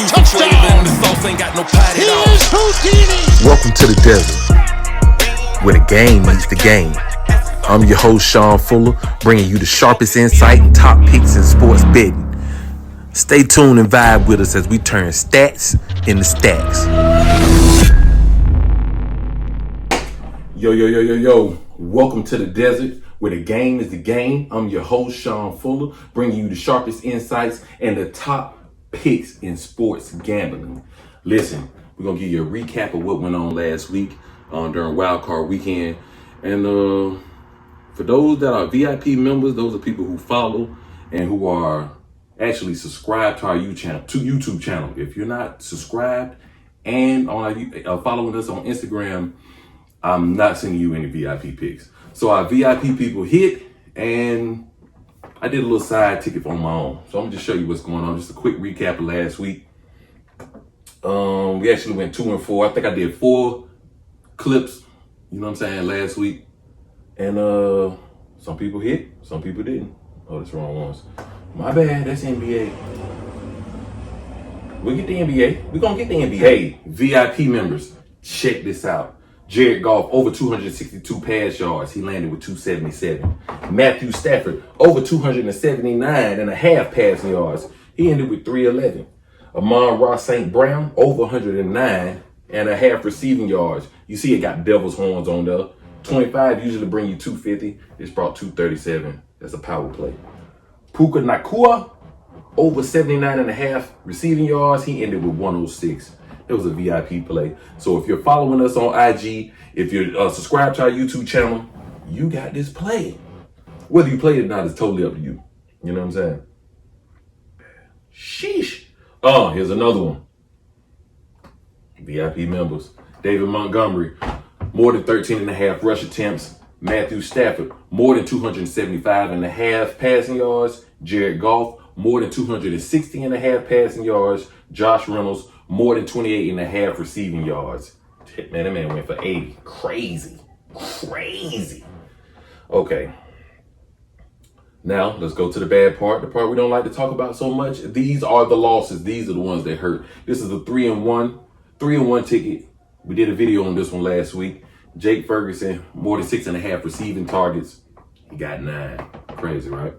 touchdown. Here's Houdini. Welcome to the desert, where the game meets the game. I'm your host, Sean Fuller, bringing you the sharpest insight and top picks in sports betting. Stay tuned and vibe with us as we turn stats into stacks. Yo. Welcome to the desert, where the game is the game. I'm your host, Sean Fuller, bringing you the sharpest insights and the top picks in sports gambling. Listen, we're going to give you a recap of what went on last week during Wild Card Weekend. And for those that are VIP members, those are people who follow and who are actually subscribed to our YouTube channel. If you're not subscribed and following us on Instagram, I'm not sending you any VIP picks. So our VIP people hit, and I did a little side ticket on my own. So I'm gonna just show you what's going on. Just a quick recap of last week. We actually went 2 and 4. I think I did 4 clips, you know what I'm saying, last week. And some people hit, some people didn't. Oh, that's the wrong ones. My bad, that's NBA. We'll get the NBA. We're gonna get the NBA. VIP members, check this out. Jared Goff, over 262 pass yards. He landed with 277. Matthew Stafford, over 279 and a half passing yards. He ended with 311. Amon-Ra St. Brown, over 109 and a half receiving yards. You see it got devil's horns on there. 25 usually bring you 250. It's brought 237. That's a power play. Puka Nacua, over 79 and a half receiving yards. He ended with 106. It was a VIP play. So if you're following us on IG, if you're subscribed to our YouTube channel, you got this play. Whether you played it or not is totally up to you. You know what I'm saying? Sheesh. Here's another one. VIP members. David Montgomery, more than 13 and a half rush attempts. Matthew Stafford, more than 275 and a half passing yards. Jared Goff, more than 260 and a half passing yards. Josh Reynolds, more than 28 and a half receiving yards. Man, that man went for 80. Crazy. Okay. Now, let's go to the bad part, the part we don't like to talk about so much. These are the losses. These are the ones that hurt. This is a 3-1 ticket. We did a video on this one last week. Jake Ferguson, more than 6.5 receiving targets. He got 9. Crazy, right?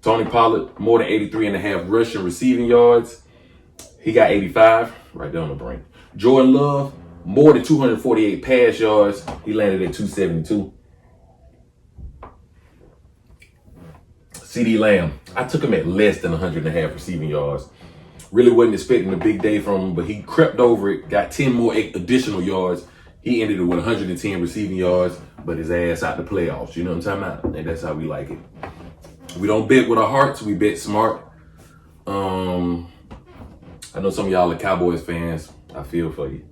Tony Pollard, more than 83.5 rushing receiving yards. He got 85, right there on the brink. Jordan Love, more than 248 pass yards. He landed at 272. CD Lamb, I took him at less than 100.5 receiving yards. Really wasn't expecting a big day from him, but he crept over it, got 10 more additional yards. He ended it with 110 receiving yards, but his ass out the playoffs. You know what I'm talking about? And that's how we like it. We don't bet with our hearts, we bet smart. I know some of y'all are Cowboys fans. I feel for you.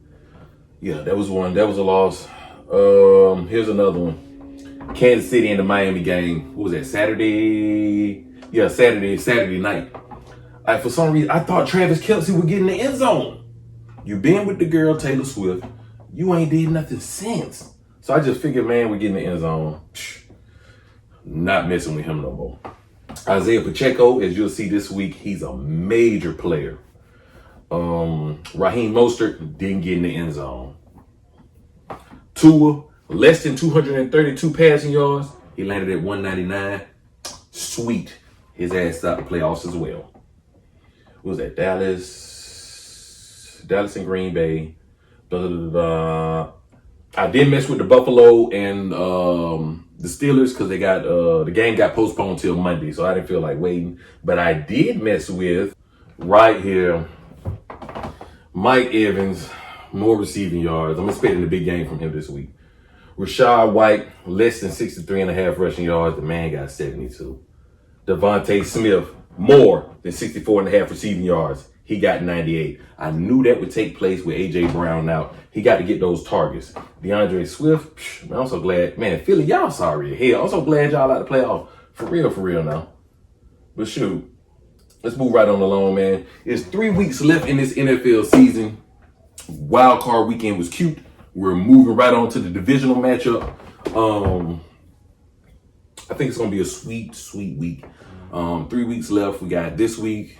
Yeah, that was one. That was a loss. Here's another one. Kansas City and the Miami game. What was that, Saturday? Yeah, Saturday night. For some reason, I thought Travis Kelce would get in the end zone. You been with the girl, Taylor Swift. You ain't did nothing since. So I just figured, man, we get in the end zone. Not messing with him no more. Isaiah Pacheco, as you'll see this week, he's a major player. Raheem Mostert didn't get in the end zone. Tua, less than 232 passing yards. He landed at 199. Sweet. His ass out the playoffs as well. What was that? Dallas and Green Bay. I did mess with the Buffalo and the Steelers because they got the game got postponed till Monday, so I didn't feel like waiting. But I did mess with right here Mike Evans, more receiving yards. I'm expecting a big game from him this week. Rashad White, less than 63.5 rushing yards. The man got 72. Devontae Smith, more than 64.5 receiving yards. He got 98. I knew that would take place with A.J. Brown out. He got to get those targets. DeAndre Swift, man, I'm so glad. Man, Philly, y'all sorry as hell. I'm so glad y'all out the playoff. For real now. But shoot, let's move right on along, man. There's 3 weeks left in this NFL season. Wild Card Weekend was cute. We're moving right on to the divisional matchup. I think it's going to be a sweet week. 3 weeks left. We got this week.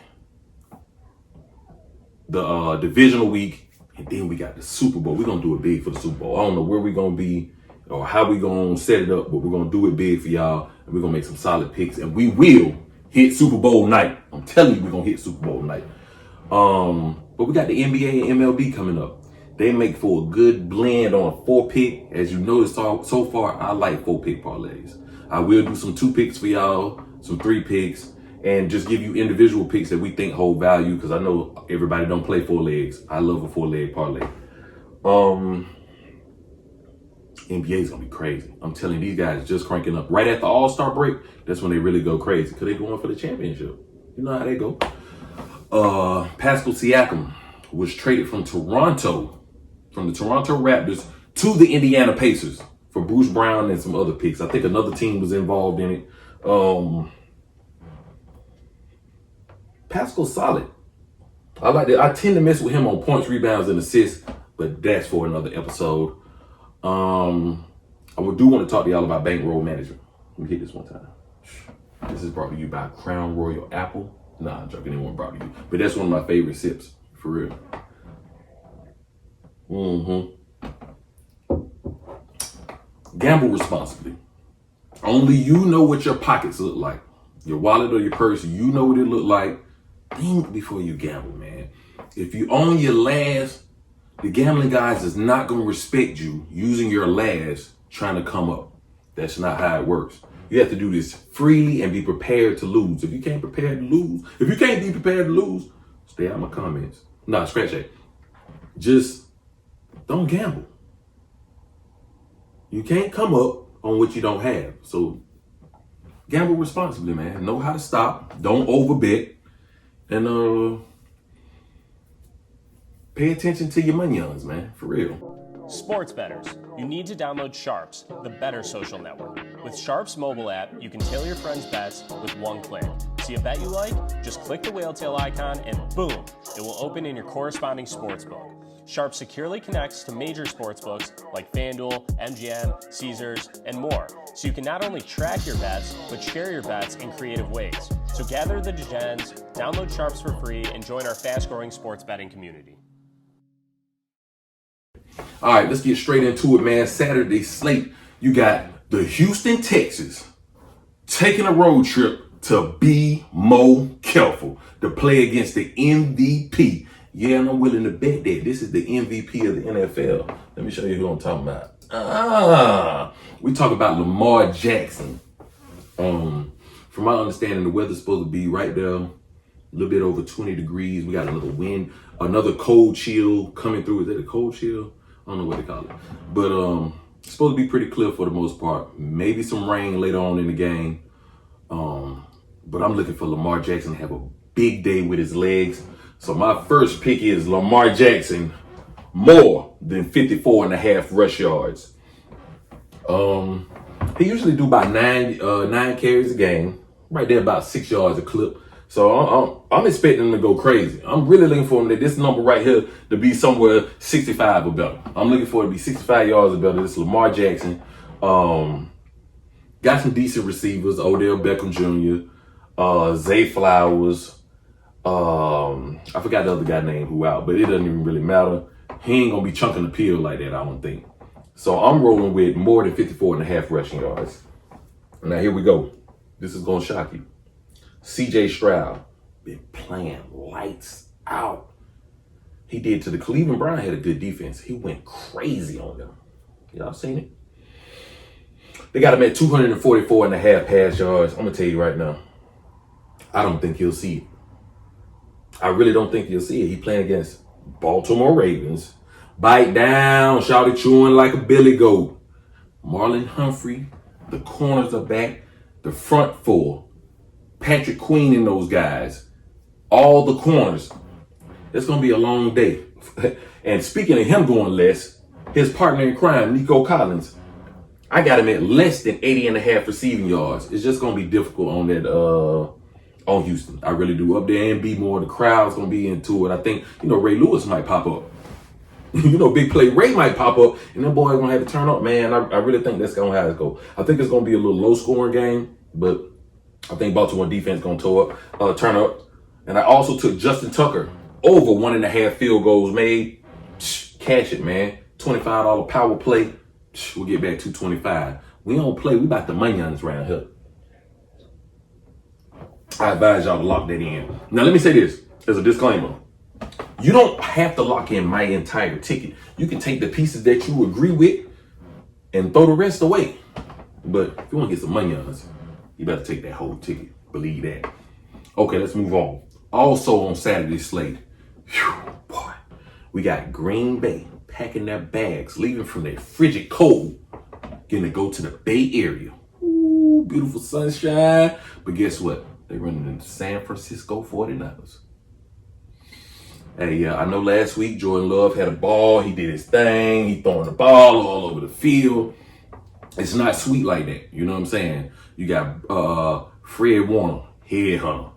the divisional week, and then we got the Super Bowl. We're gonna do it big for the Super Bowl. I don't know where we're gonna be or how we gonna set it up, but we're gonna do it big for y'all, and we're gonna make some solid picks, and we will hit Super Bowl night. I'm telling you, we're gonna hit Super Bowl night. But we got the NBA and MLB coming up. They make for a good blend on a 4-pick. As you noticed so far, I like 4-pick parlays. I will do some 2 picks for y'all, some 3 picks, and just give you individual picks that we think hold value, because I know everybody don't play 4 legs. I love a 4-leg parlay. NBA is gonna be crazy. I'm telling you, these guys just cranking up. Right at the All-Star break, that's when they really go crazy, because they going for the championship. You know how they go. Pascal Siakam was traded from Toronto, from the Toronto Raptors to the Indiana Pacers for Bruce Brown and some other picks. I think another team was involved in it. Pascal's solid. I like that. I tend to mess with him on points, rebounds, and assists, but that's for another episode. I do want to talk to y'all about bankroll management. Let me hit this one time. This is brought to you by Crown Royal Apple. Nah, I'm joking. It wasn't brought to you, but that's one of my favorite sips, for real. Gamble responsibly. Only you know what your pockets look like. Your wallet or your purse, you know what it look like. Think before you gamble, man. If you own your last, the gambling guys is not going to respect you using your last trying to come up. That's not how it works. You have to do this freely and be prepared to lose. If you can't be prepared to lose, stay out of my comments. Nah, scratch that. Just don't gamble. You can't come up on what you don't have. So gamble responsibly, man. Know how to stop. Don't overbet. And pay attention to your monions, man. For real. Sports bettors, you need to download Sharps, the better social network. With Sharps mobile app, you can tail your friends' bets with one click. See a bet you like? Just click the whale tail icon and boom, it will open in your corresponding sportsbook. Sharps securely connects to major sportsbooks like FanDuel, MGM, Caesars, and more. So you can not only track your bets, but share your bets in creative ways. So gather the degens, download Sharps for free, and join our fast-growing sports betting community. All right, let's get straight into it, man. Saturday slate, you got the Houston Texans taking a road trip to BMO Careful to play against the MVP. Yeah, and I'm willing to bet that this is the MVP of the NFL. Let me show you who I'm talking about. We talk about Lamar Jackson. From my understanding, the weather's supposed to be right there, a little bit over 20 degrees. We got another wind, another cold chill coming through. Is that a cold chill? I don't know what they call it. But it's supposed to be pretty clear for the most part. Maybe some rain later on in the game. But I'm looking for Lamar Jackson to have a big day with his legs. So my first pick is Lamar Jackson more than 54.5 rush yards. He usually do about nine carries a game, right there about 6 yards a clip. So I'm expecting him to go crazy. I'm really looking for him that this number right here to be somewhere 65 or better. I'm looking for it to be 65 yards or better. This is Lamar Jackson. Got some decent receivers, Odell Beckham Jr., Zay Flowers. I forgot the other guy named who out, but it doesn't even really matter. He ain't gonna be chunking the peel like that, I don't think. So I'm rolling with more than 54.5 rushing yards. Now here we go. This is gonna shock you. CJ Stroud been playing lights out. He did to the Cleveland Browns, had a good defense. He went crazy on them. Y'all seen it? They got him at 244.5 pass yards. I'm gonna tell you right now, I don't think he'll see it. I really don't think he'll see it. He playing against Baltimore Ravens. Bite down, shouted chewing like a billy goat. Marlon Humphrey, the corners are back. The front four, Patrick Queen and those guys, all the corners. It's going to be a long day. And speaking of him going less, his partner in crime, Nico Collins, I got him at less than 80.5 receiving yards. It's just going to be difficult on that, on Houston. I really do. Up there and be more. The crowd's going to be into it. I think, Ray Lewis might pop up. Big play Ray might pop up, and that boy going to have to turn up, man. I really think that's going to how it go. I think it's going to be a little low-scoring game, but I think Baltimore defense going to turn up. And I also took Justin Tucker over 1.5 field goals made. Cash it, man. $25 power play. We'll get back to 225. We don't play. We about the money on this round here. I advise y'all to lock that in. Now, let me say this as a disclaimer. You don't have to lock in my entire ticket. You can take the pieces that you agree with and throw the rest away. But if you want to get some money on us, you better take that whole ticket. Believe that. Okay, let's move on. Also on Saturday's slate, boy, we got Green Bay packing their bags, leaving from their frigid cold, getting to go to the Bay Area. Ooh, beautiful sunshine. But guess what? They're running into San Francisco 49ers. Hey, I know last week Jordan Love had a ball. He did his thing. He throwing the ball all over the field. It's not sweet like that. You know what I'm saying? You got Fred Warner, headhunter.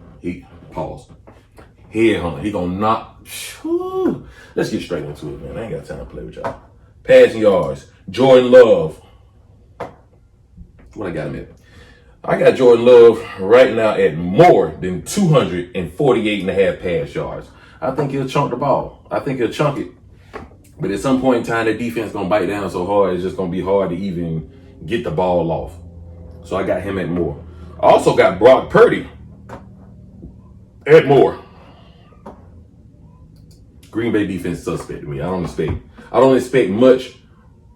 Headhunter. He gonna knock. Whew. Let's get straight into it, man. I ain't got time to play with y'all. Passing yards. Jordan Love. What I got him at? I got Jordan Love right now at more than 248.5 pass yards. I think he'll chunk the ball. I think he'll chunk it. But at some point in time, the defense going to bite down so hard, it's just going to be hard to even get the ball off. So I got him at more. I also got Brock Purdy at more. Green Bay defense suspect to me. I don't expect much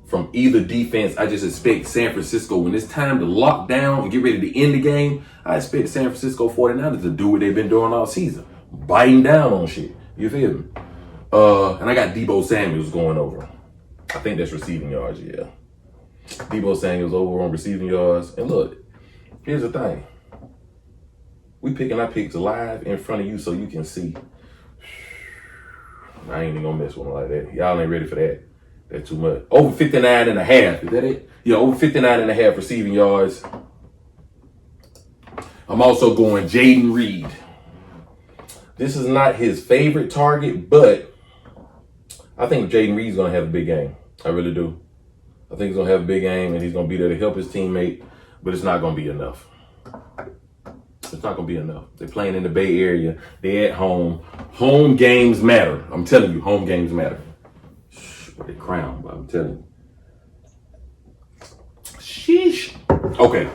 from either defense. I just expect San Francisco, when it's time to lock down and get ready to end the game, I expect San Francisco 49ers to do what they've been doing all season. Biting down on shit. You feel me? And I got Deebo Samuels going over. I think that's receiving yards, yeah. Deebo Samuels over on receiving yards. And look, here's the thing. We picking our picks live in front of you so you can see. I ain't even gonna mess with them like that. Y'all ain't ready for that. That's too much. Over 59.5. Is that it? Yeah, over 59.5 receiving yards. I'm also going Jaden Reed. This is not his favorite target, but I think Jaden Reed's going to have a big game. I really do. I think he's going to have a big game, and he's going to be there to help his teammate, but it's not going to be enough. It's not going to be enough. They're playing in the Bay Area. They're at home. Home games matter. I'm telling you, home games matter. But they're crowned, but I'm telling you. Sheesh. Okay.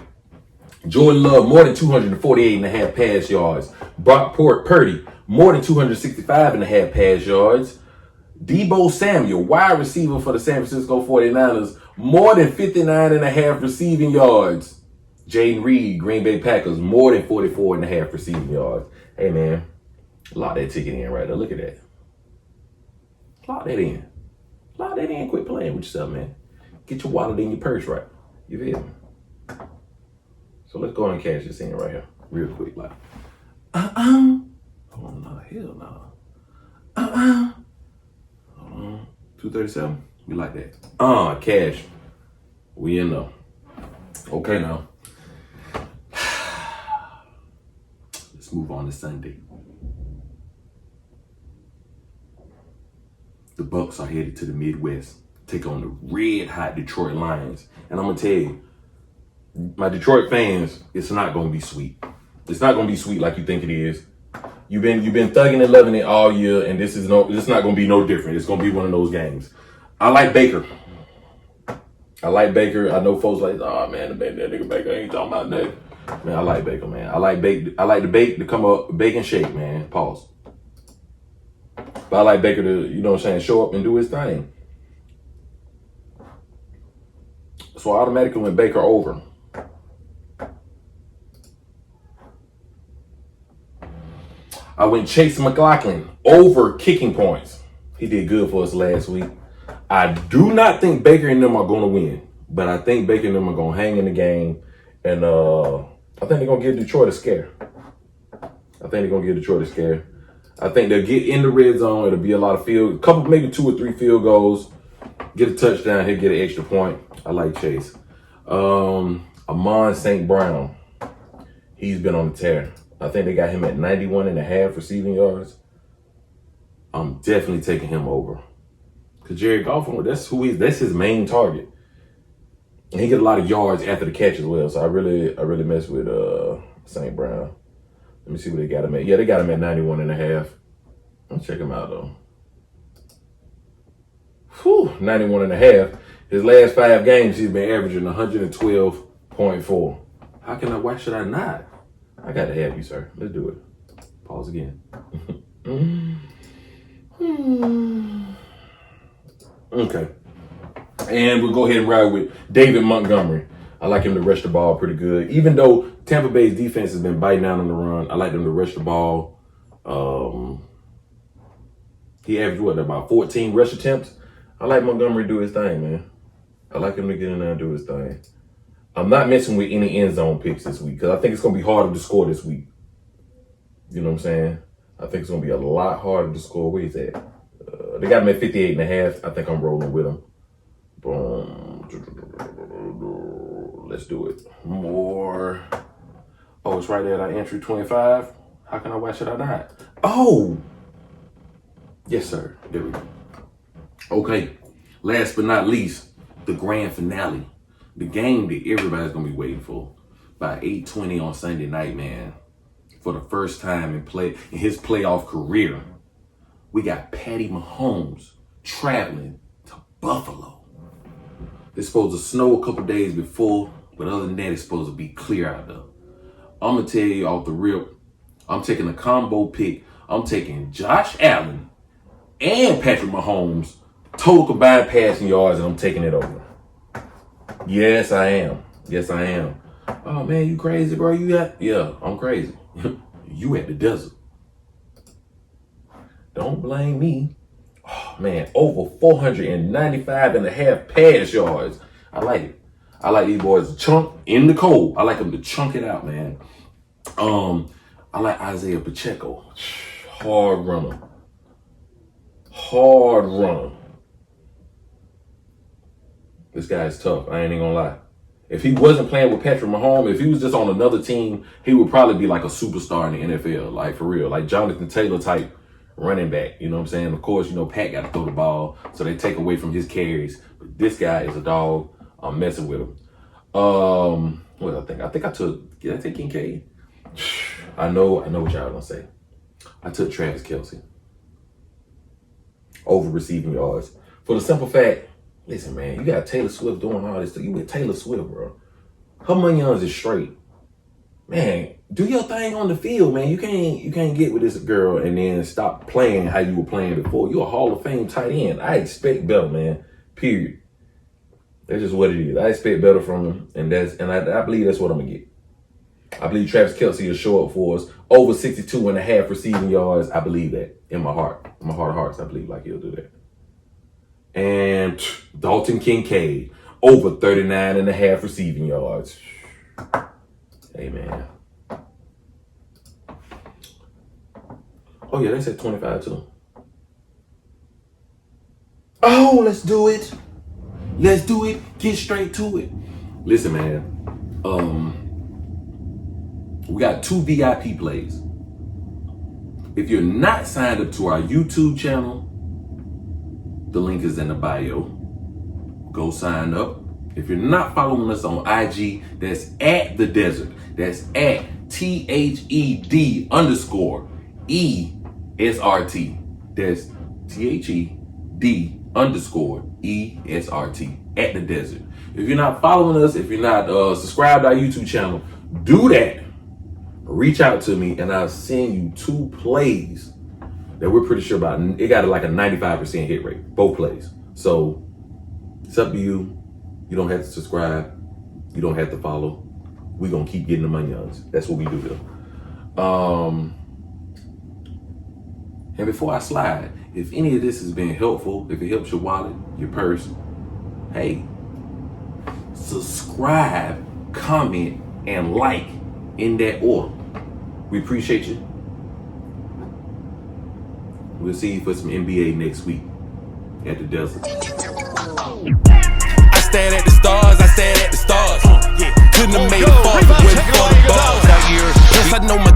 Jordan Love, more than 248.5 pass yards. Brock Purdy, more than 265.5 pass yards. Deebo Samuel, wide receiver for the San Francisco 49ers, more than 59.5 receiving yards. Jaden Reed, Green Bay Packers, more than 44.5 receiving yards. Hey, man, lock that ticket in right there. Look at that. Lock that in. Lock that in. Quit playing with yourself, man. Get your wallet in your purse right. You feel me? So let's go and cash this in right here, real quick. Like, oh no, hell no. 237. We like that. Cash. We in though. Okay now. Let's move on to Sunday. The Bucs are headed to the Midwest, take on the red hot Detroit Lions, and I'm gonna tell you. My Detroit fans, it's not going to be sweet. It's not going to be sweet like you think it is. You've been thugging and loving it all year, and it's not going to be no different. It's going to be one of those games. I like Baker. I know folks like, oh man, that nigga Baker ain't talking about that. Man, I like Baker, man. I like the bake to come up, bake and shake, man. Pause. But I like Baker to, you know what I'm saying, show up and do his thing. So I automatically went Baker over. I went Chase McLaughlin over kicking points. He did good for us last week. I do not think Baker and them are going to win, but I think Baker and them are going to hang in the game, and I think they're going to give Detroit a scare. I think they'll get in the red zone. It'll be a lot of maybe 2 or 3 field goals. Get a touchdown. He'll get an extra point. I like Chase. Amon St. Brown. He's been on the tear. I think they got him at 91.5 receiving yards. I'm definitely taking him over. Because Jared Goff, that's his main target. And he get a lot of yards after the catch as well. So I really mess with St. Brown. Let me see what they got him at. Yeah, they got him at 91.5. Let's check him out though. 91.5. His last 5 games, he's been averaging 112.4. How can I? Why should I not? I gotta have you, sir. Let's do it. Pause again. Okay. And we'll go ahead and ride with David Montgomery. I like him to rush the ball pretty good. Even though Tampa Bay's defense has been biting down on the run, I like them to rush the ball. He averaged about 14 rush attempts. I like Montgomery to do his thing, man. I like him to get in there and do his thing. I'm not messing with any end zone picks this week because I think it's going to be harder to score this week. You know what I'm saying? I think it's going to be a lot harder to score. Where he's at? They got him at 58.5. I think I'm rolling with him. Boom. Let's do it. More. Oh, it's right there at our entry 25. How can I? Why should I not? Oh! Yes, sir. There we go. Okay. Last but not least, the grand finale. The game that everybody's going to be waiting for. By 8:20 on Sunday night, man. For the first time in his playoff career, we got Patty Mahomes traveling to Buffalo. It's supposed to snow a couple days before, but other than that, it's supposed to be clear out there. I'm going to tell you off the rip, I'm taking a combo pick. I'm taking Josh Allen and Patrick Mahomes, total combined passing yards, and I'm taking it over. Yes, I am. Yes, I am. Oh, man, you crazy, bro? Yeah, I'm crazy. You at the desert. Don't blame me. Oh, man, over 495.5 pass yards. I like it. I like these boys to chunk in the cold. I like them to chunk it out, man. I like Isaiah Pacheco. Hard runner. This guy is tough. I ain't even gonna lie. If he wasn't playing with Patrick Mahomes, if he was just on another team, he would probably be like a superstar in the NFL, like for real, like Jonathan Taylor type running back. You know what I'm saying? Of course, Pat got to throw the ball, so they take away from his carries. But this guy is a dog. I'm messing with him. What I think? Did I take Kincaid? I know what y'all gonna say. I took Travis Kelce over receiving yards for the simple fact. Listen, man, you got Taylor Swift doing all this stuff. You with Taylor Swift, bro. Her money is straight. Man, do your thing on the field, man. You can't get with this girl and then stop playing how you were playing before. You're a Hall of Fame tight end. I expect better, man. Period. That's just what it is. I expect better from him, and I believe that's what I'm gonna get. I believe Travis Kelce will show up for us over 62.5 receiving yards. I believe that in my heart. In my heart of hearts, I believe like he'll do that. And Dalton Kincaid, over 39.5 receiving yards. Hey, man. Oh, yeah, they said 25, too. Oh, let's do it. Let's do it. Get straight to it. Listen, man. We got 2 VIP plays. If you're not signed up to our YouTube channel, the link is in the bio. Go sign up. If you're not following us on IG, that's at the desert. That's at THED_ESRT. That's THED_ESRT at the desert. If you're not following us, if you're not subscribed to our YouTube channel, do that. Reach out to me and I'll send you 2 plays that we're pretty sure about. It got like a 95% hit rate, both plays. So it's up to you. You don't have to subscribe. You don't have to follow. We're going to keep getting the money on us. That's what we do though. And before I slide, if any of this has been helpful, if it helps your wallet, your purse, hey, subscribe, comment, and like in that order. We appreciate you. We'll see you for some NBA next week at the desert. I stared at the stars, Couldn't have made it far from where the balls out here. Yes, I know my